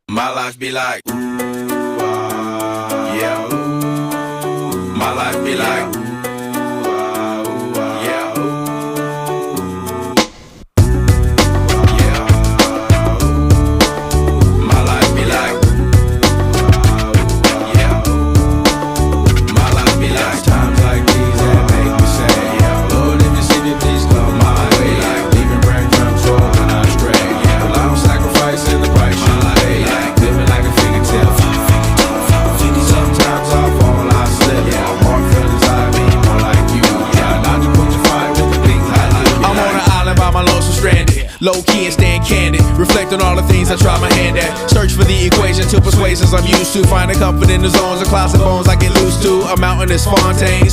My life be like, ooh, yeah, ooh. My life be like, ooh, yeah, ooh. Yeah, ooh. My life be like, yeah, ooh. My life be like, times like these that make me say, yeah, Lord, if you see me, please come my way. Like leaving breadcrumbs for when I stray. Yeah, well, I'm sacrificing the price you pay. Like living like a fingertip. Sometimes I fall, I slip. Yeah, my heart feels I be more like you. Yeah, not to put your fire with the things I do. I'm on an island by my lonesome stranded. Low key and staying candid. Reflect on all the things I try my hand at. Search for the equation to persuasions I'm used to. Finding comfort in the zones of closet bones I get loose to. A mountain is Fontaine.